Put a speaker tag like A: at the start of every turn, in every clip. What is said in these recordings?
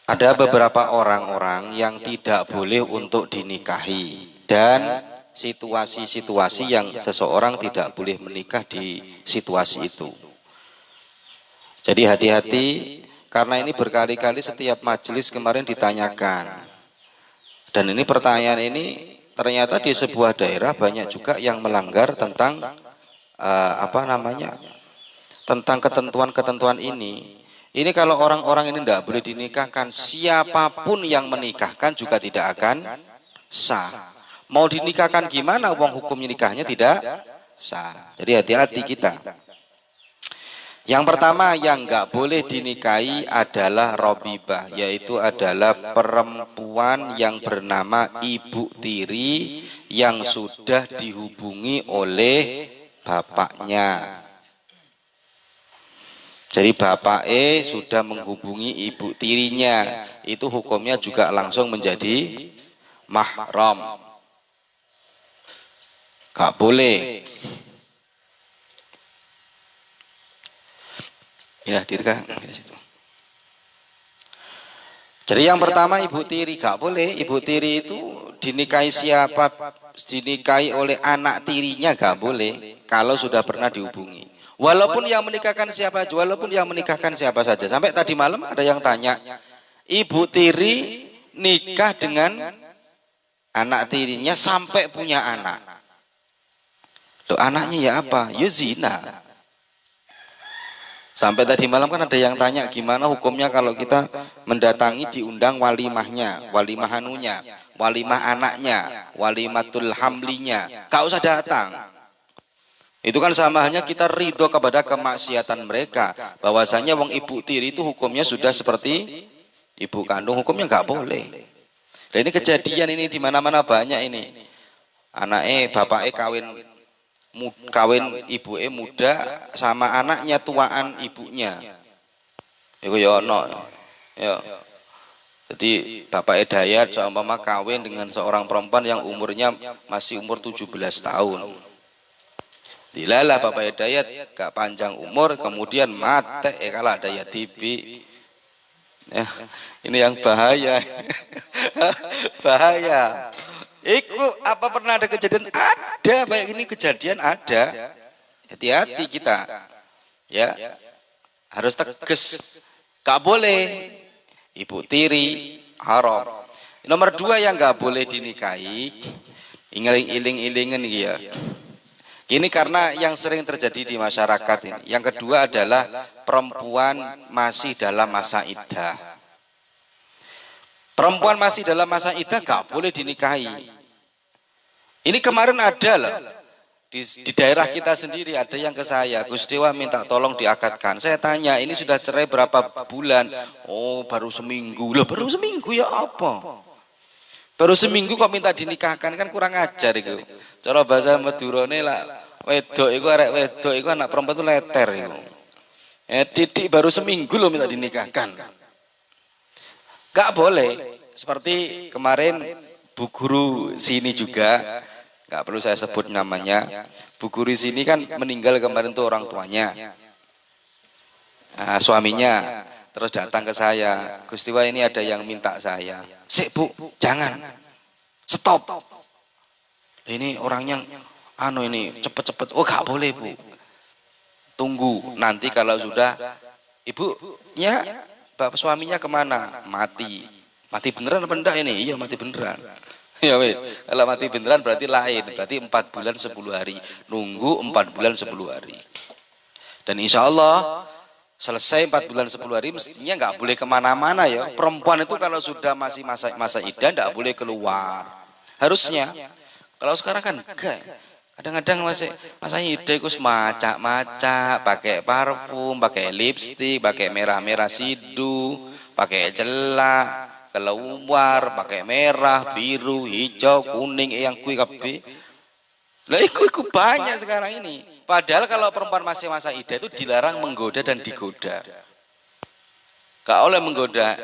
A: Ada beberapa orang-orang yang tidak boleh untuk dinikahi dan situasi-situasi yang seseorang tidak boleh menikah di situasi itu. Jadi hati-hati karena ini berkali-kali setiap majelis kemarin ditanyakan. Dan ini pertanyaan ini ternyata di sebuah daerah banyak juga yang melanggar tentang tentang ketentuan-ketentuan ini. Ini kalau orang-orang ini tidak boleh dinikahkan, siapapun yang menikahkan juga tidak akan sah. Mau dinikahkan gimana? Uang hukum nikahnya tidak sah. Jadi hati-hati kita. Yang pertama yang nggak boleh dinikahi adalah robibah, yaitu adalah perempuan yang bernama ibu tiri yang sudah dihubungi oleh bapaknya. Jadi bapak sudah menghubungi ibu tirinya, itu hukumnya juga langsung menjadi mahram. Gak boleh. Ya, dirka. Jadi yang pertama ibu tiri gak boleh. Ibu tiri itu dinikahi siapa? Dinikahi oleh anak tirinya gak boleh. Kalau sudah pernah dihubungi. Walaupun yang menikahkan siapa saja. Sampai tadi malam ada yang tanya, ibu tiri nikah dengan anak tirinya sampai punya anak. Loh, anaknya ya apa? Ya zina. Sampai tadi malam kan ada yang tanya gimana hukumnya kalau kita mendatangi diundang walimahnya, walimah anunya, walimah anaknya, walimatul hamlinya. Gak usah datang. Itu kan sama halnya kita ridho kepada kemaksiatan mereka. Bahwasanya wong ibu tiri itu hukumnya sudah seperti ibu kandung, hukumnya nggak boleh. Dan ini kejadian ini di mana-mana banyak ini. Anaknya bapaknya kawin ibunya muda sama anaknya tuaan ibunya. Iku ya ono. Ya. Jadi bapak Dayat sama mama kawin dengan seorang perempuan yang umurnya masih umur 17 tahun. Dilalah Bapak Hidayat gak panjang umur kemudian mati kalau ada ya TB. Ya, ini yang bahaya. Bahaya. Iku apa pernah ada kejadian? Ada, baik ini kejadian ada. Hati-hati kita. Ya. Harus tegas. Gak boleh ibu tiri haram. Nomor 2 yang gak boleh dinikahi, iling-ilingan ya. Ini karena yang sering terjadi di masyarakat ini. Yang kedua adalah perempuan masih dalam masa iddah. Perempuan masih dalam masa iddah gak boleh dinikahi. Ini kemarin ada loh. Di daerah kita sendiri ada yang ke saya, Gus Dewa minta tolong diakadkan. Saya tanya, ini sudah cerai berapa bulan? Oh, baru seminggu. Loh, baru seminggu ya apa? Baru seminggu kok minta dinikahkan, kan kurang ajar itu. Cara bahasa Madurane lah, wedok iku arek wedok iku anak perempuan itu leter iku. Titik baru seminggu lo minta dinikahkan. Gak boleh. Seperti kemarin Bu Guru sini juga, gak perlu saya sebut namanya. Bu Guru sini kan meninggal kemarin tuh orang tuanya. Nah, suaminya terus datang ke saya, Gus Dewa ini ada yang minta saya. Sik Bu, jangan, stop. Ini orangnya ini cepet-cepet. Oh gak boleh Bu, tunggu nanti kalau sudah ibunya bapak suaminya kemana, mati beneran apa enggak ini? Iya mati beneran. Ya wes, kalau mati beneran berarti lain, berarti 4 bulan 10 hari, nunggu 4 bulan 10 hari. Dan insya Allah selesai 4 bulan 10 hari mestinya nggak boleh kemana-mana ya. Perempuan itu kalau sudah masih masa iddah nggak boleh keluar. Harusnya. Kalau sekarang kan enggak. Kadang-kadang masa iddah itu macak-macak, pakai parfum, pakai lipstik, pakai merah-merah sidu, pakai celak, keluar, pakai merah, biru, hijau, kuning, yang kui kabeh. Lah iku banyak sekarang ini. Padahal kalau perempuan masih masa iddah itu dilarang menggoda dan digoda. Gak oleh menggoda.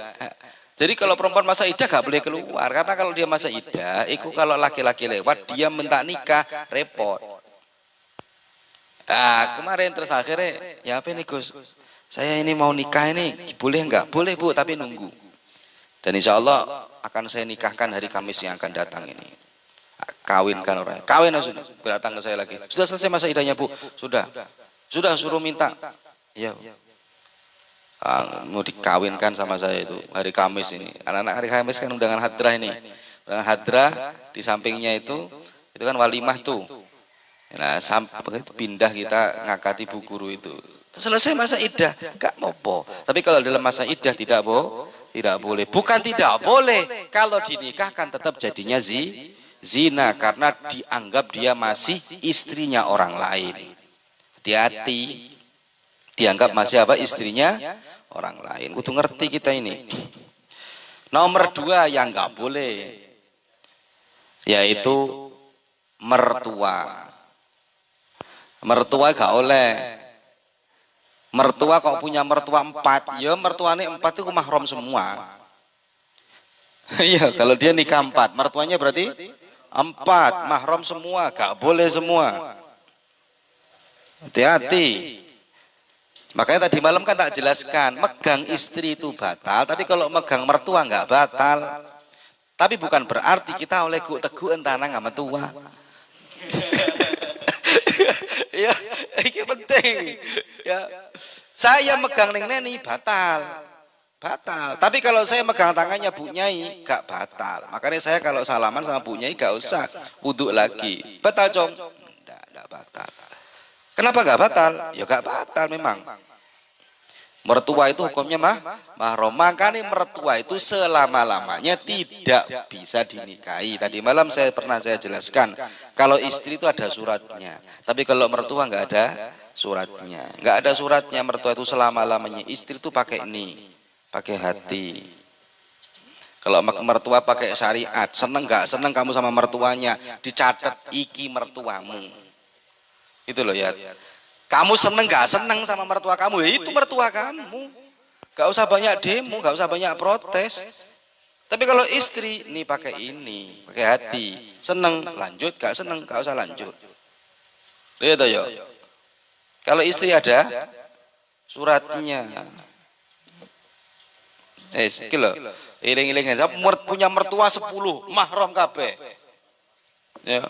A: Jadi kalau perempuan masa iddah gak boleh keluar. Karena kalau dia masa iddah, itu kalau laki-laki lewat, dia minta nikah, repot. Kemarin terus akhirnya, ya apa nih Gus? Saya ini mau nikah ini, boleh enggak? Boleh Bu, tapi nunggu. Dan insya Allah akan saya nikahkan hari Kamis yang akan datang ini. Kawinkan orangnya. Kawin sudah. Datang ke saya lagi. Sudah selesai masa idahnya Bu? Sudah. Sudah suruh minta. Ya. Mau dikawinkan sama saya itu hari Kamis ini. Anak-anak hari Kamis kan undangan hadrah ini. Undangan hadrah di sampingnya itu kan walimah tuh. Nah, sampai pindah kita ngakati bu guru itu. Selesai masa iddah, enggak apa-apa. Tapi kalau dalam masa iddah tidak boleh. Bukan tidak boleh. Kalau dinikahkan tetap jadinya zina karena dianggap dia masih istrinya orang lain. Hati-hati. Dianggap masih apa? Istrinya orang lain. Kudu ngerti kita ini. Nomor 2 yang enggak boleh yaitu mertua. Mertua gak oleh. Mertua kok punya mertua 4, ya mertuanya 4 itu mahram semua. Iya, kalau dia nikah 4, mertuanya berarti 4, mahram semua, gak boleh semua. Hati-hati. Makanya tadi malam kan tak jelaskan, megang istri itu batal, tapi kalau megang mertua nggak batal. Tapi bukan berarti kita oleh teguk entana nggak mertua. Ya, ini penting. Ya, saya megang neng neni batal. Tapi kalau saya megang tangannya Bu Nyai gak batal. Makanya saya kalau salaman sama Bu Nyai gak usah wudhu lagi. Batal Cong? Enggak batal. Kenapa gak batal? Ya gak batal memang. Mertua itu hukumnya mahram. Makanya mertua itu selama-lamanya tidak bisa dinikahi. Tadi malam pernah saya jelaskan, kalau istri itu ada suratnya, tapi kalau mertua nggak ada suratnya. Nggak ada suratnya mertua itu selama-lamanya. Istri itu pakai ini, pakai hati. Kalau mertua pakai syariat, seneng nggak seneng kamu sama mertuanya, dicatat iki mertuamu. Itu loh ya. Kamu seneng gak seneng sama mertua kamu, ya itu mertua kamu. Gak usah banyak demo, gak usah banyak protes. Tapi kalau istri, nih pakai ini, pakai hati. Seneng, lanjut, gak seneng, gak usah lanjut. Lihat ya. Kalau istri ada suratnya. Sekilo. Iring-iringan, saya punya mertua 10, mahram kabeh. Ya.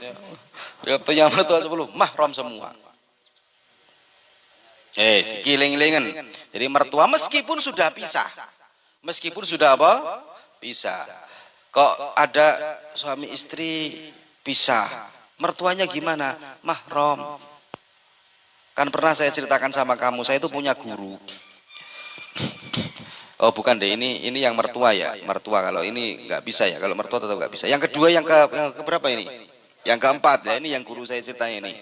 A: Punya mertua 10, mahram semua. Giling-gilingan. Jadi mertua meskipun sudah pisah. Meskipun sudah apa? Pisah. Kok ada suami istri pisah. Mertuanya gimana? Mahram. Kan pernah saya ceritakan sama kamu, saya itu punya guru. Oh bukan deh, ini yang mertua ya. Mertua, kalau ini nggak bisa ya. Kalau mertua tetap nggak bisa. Yang kedua, yang ke berapa ini? Yang keempat, ya ini yang guru saya ceritanya ini.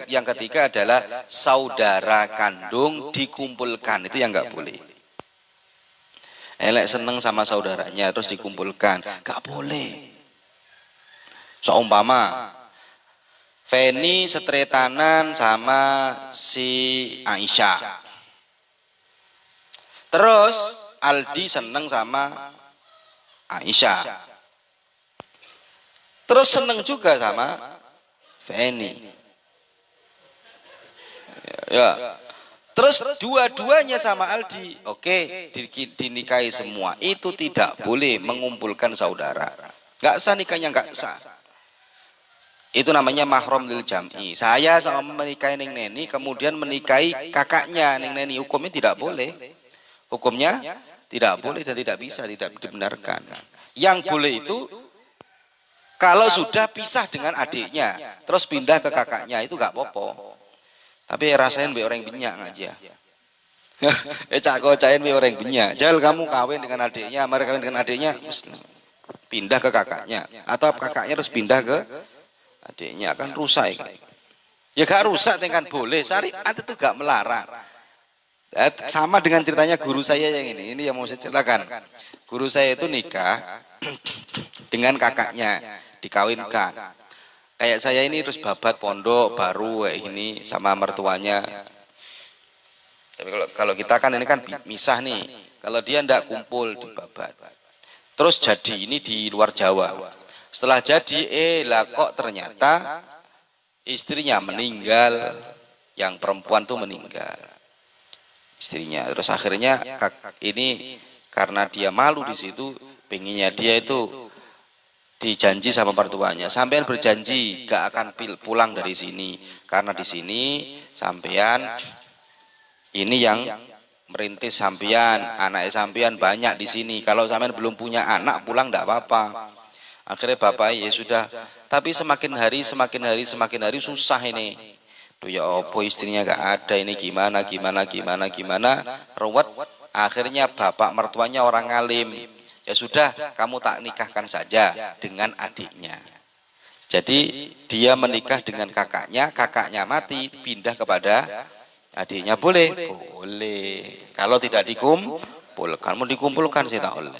A: Yang ketiga adalah saudara kandung dikumpulkan, itu yang nggak boleh. Elek seneng sama saudaranya terus dikumpulkan, nggak boleh. Seumpama Feni setretanan sama si Aisyah, terus Aldi seneng sama Aisyah, terus seneng juga sama Feni. Ya. Terus dua-duanya sama Aldi. Oke, dinikahi semua. Itu tidak boleh mengumpulkan saudara. Enggak sah nikahnya, enggak sah. Itu namanya mahram lil jam'i. Saya sama menikahi Neng Neni, kemudian menikahi kakaknya Neng Neni. Hukumnya tidak boleh. Hukumnya tidak boleh dan tidak bisa, tidak dibenarkan. Yang boleh itu kalau sudah pisah dengan adiknya, terus pindah ke kakaknya, itu gak apa-apa. Tapi rasain be orang binyak aja. Cain be orang binyak. Jal kamu kawin dengan adiknya, mereka kawin dengan adiknya, pindah ke kakaknya, atau kakaknya terus pindah ke adiknya, akan rusak. Ya gak rusak, dengan boleh. Syariat itu gak melarang. Sama dengan ceritanya guru saya yang ini yang mau saya ceritakan. Guru saya itu nikah dengan kakaknya, dikawinkan. Kayak saya ini terus babat pondok baru kayak ini sama mertuanya. Tapi kalau kita kan ini kan misah nih. Kalau dia ndak kumpul di babat. Terus jadi ini di luar Jawa. Setelah jadi lah kok ternyata istrinya meninggal, yang perempuan tuh meninggal. Istrinya. Terus akhirnya ini karena dia malu di situ, Pengennya dia itu dijanji sama mertuanya, sampean berjanji gak akan pulang dari sini karena di sini sampean ini yang merintis sampean, anak sampean banyak di sini. Kalau sampean belum punya anak pulang ndak apa-apa. Akhirnya bapak ya sudah, tapi semakin hari susah ini. Tuh ya opo istrinya gak ada ini gimana ruwet. Akhirnya bapak mertuanya orang alim. Ya sudah, kamu tak nikahkan saja dengan adiknya. Jadi dia menikah dengan kakaknya, kakaknya mati, pindah kepada adiknya. Boleh? Boleh. Kalau tidak dikumpulkan, mau dikumpulkan saya tak oleh.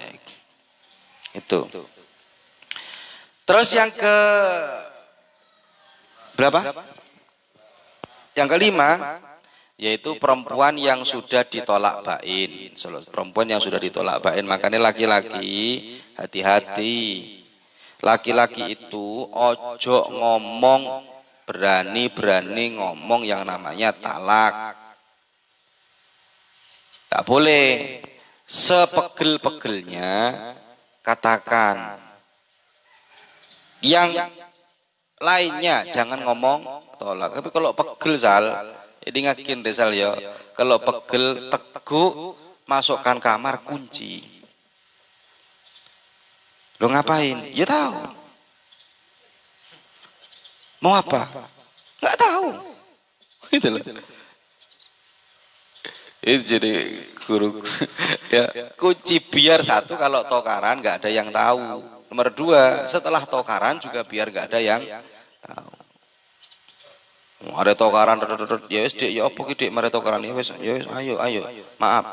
A: Itu. Terus yang ke berapa? Yang kelima, yaitu perempuan yang sudah ditolak bain. Perempuan yang sudah ditolak bain, makanya laki-laki hati-hati. Laki-laki itu ojo ngomong, berani-berani ngomong yang namanya talak. Tak boleh. Sepegel-pegelnya katakan. Yang lainnya jangan ngomong tolak. Tapi kalau pegel Sal, ini ngakin desal ya. Kalau pegel teguk, masukkan kamar kunci. Lo ngapain? Ya tahu. Mau apa? Nggak tahu. Itu loh. Itu jadi guru. Ya, kunci biar satu kalau tokaran nggak ada yang tahu. Nomor dua, setelah tokaran juga biar nggak ada yang tahu. Ada tokaran, ya wis Dik, ya apa ki Dik, mari tokaran ya wis, ayo. Maaf.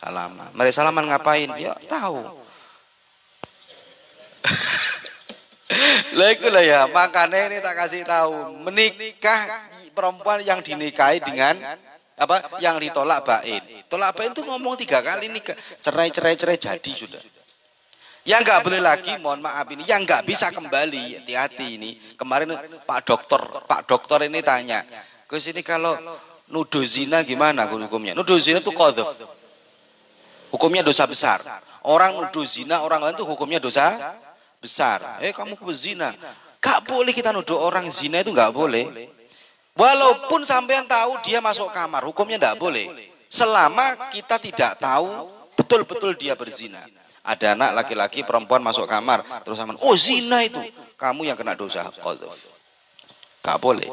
A: Salaman. Mari salaman ngapain? Ya tahu. Lah iku lah ya, makanya ini tak kasih tahu. Menikah perempuan yang dinikahi dengan apa? Yang ditolak bain. Tolak bain itu ngomong 3 kali nikah. Cerai jadi sudah. Yang nggak boleh lagi, mohon maaf ini, yang nggak bisa kembali, hati-hati ini. Kemarin Pak Dokter ini tanya, Gus ini kalau nuduh zina gimana hukumnya? Nuduh zina itu qadzaf, hukumnya dosa besar. Orang nuduh zina orang lain itu hukumnya dosa besar. Kamu bezina, nggak boleh kita nuduh orang zina itu nggak boleh. Walaupun sampean tahu dia masuk kamar, hukumnya nggak boleh. Selama kita tidak tahu betul-betul dia berzina. Ada anak laki-laki perempuan masuk kamar terus sama, oh zina itu, kamu yang kena dosa qadzaf. Gak boleh.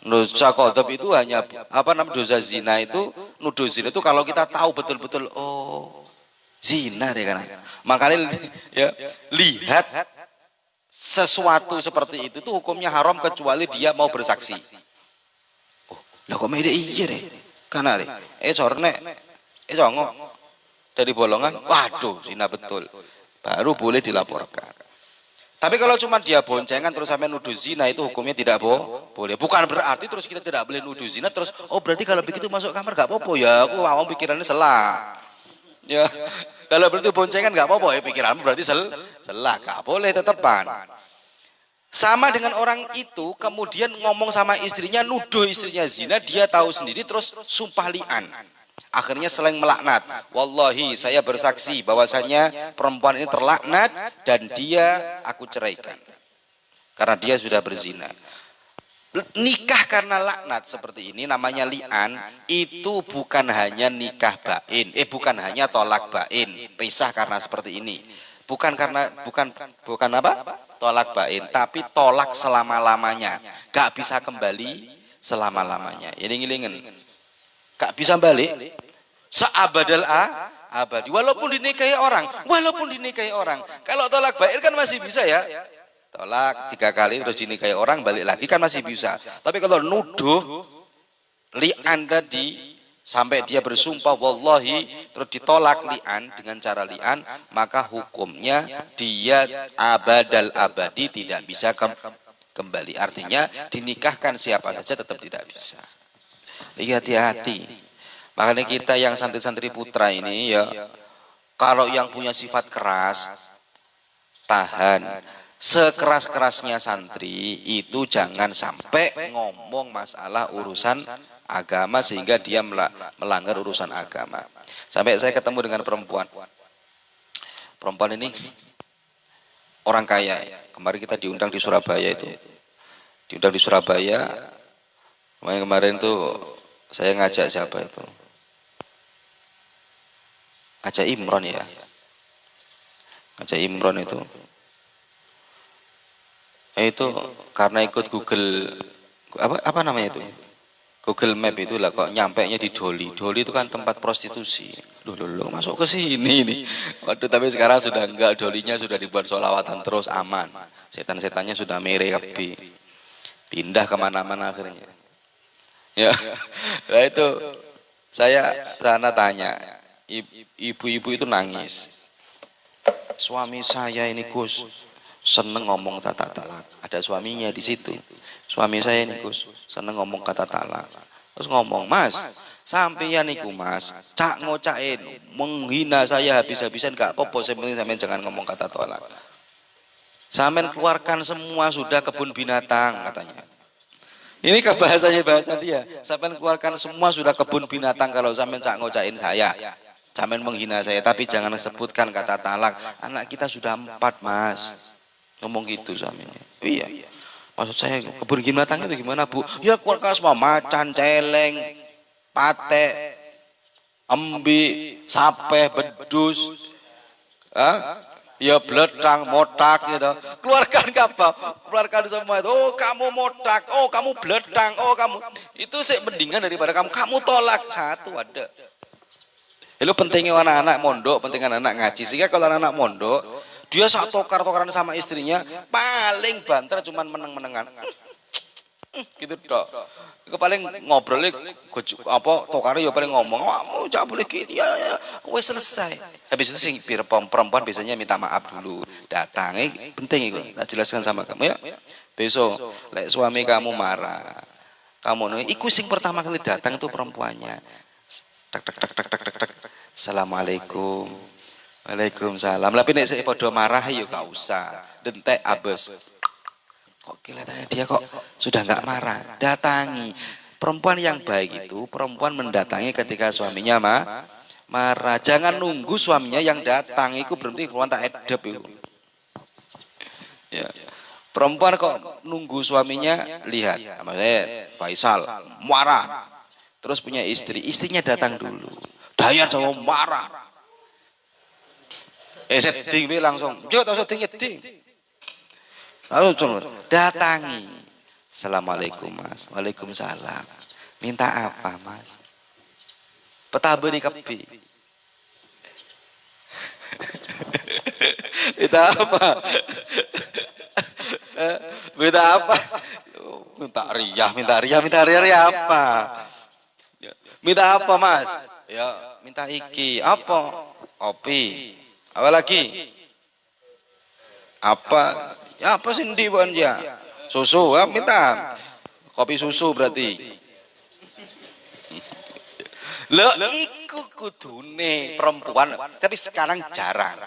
A: Dosa qadzaf itu hanya apa namanya, dosa zina itu, nuduh zina itu kalau kita tahu betul-betul oh zina deh kan. Makanya ya, lihat sesuatu seperti itu tuh hukumnya haram kecuali dia mau bersaksi. Oh, lah kok mede iya deh. Kana deh. Sorne. Songo. Dari bolongan, waduh zina betul, baru boleh dilaporkan. Tapi kalau cuma dia boncengan terus sampai nuduh zina, itu hukumnya tidak boleh. Bukan berarti terus kita tidak boleh nuduh zina terus, oh berarti kalau begitu masuk kamar gak apa-apa ya, aku awam pikirannya salah. Ya, kalau berarti boncengan gak apa-apa ya, pikiranmu berarti salah, gak boleh tetepan. Sama dengan orang itu kemudian ngomong sama istrinya, nuduh istrinya zina, dia tahu sendiri terus sumpah li'an. Akhirnya selain melaknat, wallahi saya bersaksi bahwasanya perempuan ini terlaknat dan dia aku ceraikan karena dia sudah berzina. Nikah karena laknat seperti ini namanya li'an, itu bukan hanya nikah bain, bukan hanya tolak bain, pisah karena seperti ini. Bukan apa? Tolak bain, tapi tolak selama-lamanya. Gak bisa kembali selama-lamanya. Ini ngilingin. Gak bisa balik seabadal abadi, walaupun dinikahi orang. Kalau tolak bain kan masih bisa ya, tolak 3 kali terus dinikahi orang balik lagi kan masih bisa. Tapi kalau nuduh li'an tadi sampai dia bersumpah wallahi terus ditolak li'an dengan cara li'an, maka hukumnya dia abadal abadi tidak bisa kembali. Artinya dinikahkan siapa saja tetap tidak bisa. Hati-hati. Makanya kita yang santri-santri putra ini ya, kalau yang punya sifat keras, tahan. Sekeras-kerasnya santri itu jangan sampai ngomong masalah urusan agama sehingga dia melanggar urusan agama. Sampai saya ketemu dengan perempuan ini orang kaya. Kemarin kita diundang di Surabaya itu, kemarin tuh saya ngajak siapa itu, ngajak Imron ya, ngajak Imron itu karena ikut Google apa namanya itu, Google Map itu lah, kok nyampainya di Doli. Doli itu kan tempat prostitusi. Loh, masuk ke sini nih. Waduh, tapi sekarang sudah enggak, Dolinya sudah dibuat sholawatan terus, aman. Setan-setannya sudah mereka pindah kemana-mana akhirnya. Ya, nah itu saya sana tanya, ibu-ibu itu nangis. Suami saya ini Gus seneng ngomong kata talak. Ada suaminya di situ. Suami saya ini Gus seneng ngomong kata talak. Terus ngomong, Mas, sampeyan niku Mas, cak ngocain, menghina saya habis-habisan gak apa-apa, penting sampeyan jangan ngomong kata talak. Sampeyan keluarkan semua sudah kebun binatang katanya. Ini bahasa dia. Sampeyan keluarkan semua sudah kebun binatang kalau sampeyan cak ngocain saya. Sampeyan menghina saya, tapi jangan sebutkan kata talak. Anak kita sudah 4, Mas. Ngomong gitu suaminya. Iya. Maksud saya kebun binatang itu gimana, Bu? Ya keluarkan semua, macan, celeng, pate, embi, sape, bedus, ya beledang, motak gitu. Keluarkan apa? Keluarkan semua itu. Oh kamu motak, oh kamu beledang, oh kamu. Itu sih mendingan daripada kamu tolak. Satu ada. Itu pentingnya anak-anak mondok, pentingnya anak ngaji. Sehingga kalau anak mondok, dia saat tokar-tokaran sama istrinya, paling banter cuman meneng-menengan. Gitu dok. Itu paling ngobrolnya apa tokarnya ya paling ngomong, "Kamu jangan boleh gitu ya." Wes selesai. Habis itu sih perempuan biasanya minta maaf dulu. Datangnya penting itu. Tak jelaskan sama kamu ya. Besok lek suami kamu marah, kamu nih iku sing pertama kali datang itu perempuannya. Tak tak tak tak tak tak tak. Assalamualaikum. Waalaikumsalam. Tapi nek saya podo marah ya gak usah. Dentek abes. Kok kelihatannya dia kok sudah nggak marah. Datangi. Perempuan yang baik itu perempuan mendatangi ketika suaminya marah. Jangan nunggu suaminya yang datang. Itu berarti perempuan tak edep itu. Ya. Perempuan kok nunggu suaminya, lihat. Maksudnya Faisal marah. Terus punya istri. Istrinya datang dulu. Dayat sama marah. Setting langsung. Jangan tahu setting. Lalu datangi. Assalamualaikum Mas. Waalaikumsalam. Minta apa Mas? Petabe di kepi. Minta apa? Minta apa? Minta riah apa? Minta apa Mas? Ya, minta iki. Apa? Kopi. Apa lagi? Apa? Ya apa sih ndi pun ya? Susu, ya, minta. Kopi susu berarti. Lo iku kudune perempuan, tapi sekarang jarang.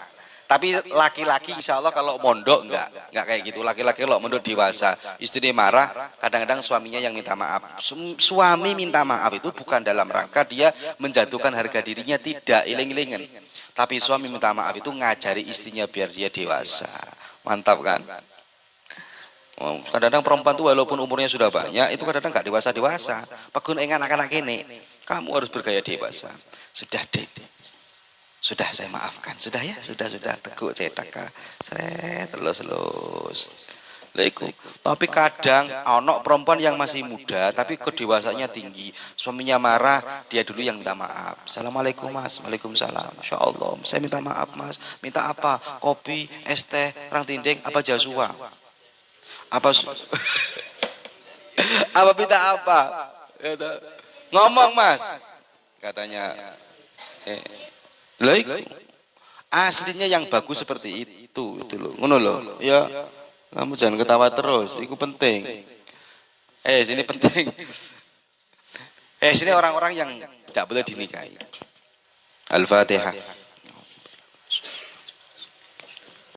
A: Tapi laki-laki insya Allah kalau mondok enggak kayak gitu. Laki-laki kalau mondok dewasa, istri marah, kadang-kadang suaminya yang minta maaf. Suami minta maaf itu bukan dalam rangka dia menjatuhkan harga dirinya, tidak, iling-ilingan. Tapi suami minta maaf itu ngajari istrinya biar dia dewasa. Mantap kan? Kadang-kadang perempuan itu walaupun umurnya sudah banyak, itu kadang-kadang nggak dewasa-dewasa. Pegun anak-anak ini, kamu harus bergaya dewasa. Sudah deh. Sudah saya maafkan. Sudah ya, sudah teguk cetak. Terus. Tapi kadang anak perempuan yang masih muda tapi kedewasaannya tinggi, suaminya marah, dia dulu yang minta maaf. Assalamualaikum Mas. Waalaikumsalam. Masya Allah, saya minta maaf Mas. Minta apa? Kopi, es teh, rang tinding, apa jasua? Apa apa minta apa? Ngomong Mas. Katanya aslinya yang bagus seperti itu loh. Ngono loh. Ya. Kamu jangan ketawa terus, itu penting. Sini penting. Sini orang-orang yang tidak boleh dinikahi. Al-Fatihah.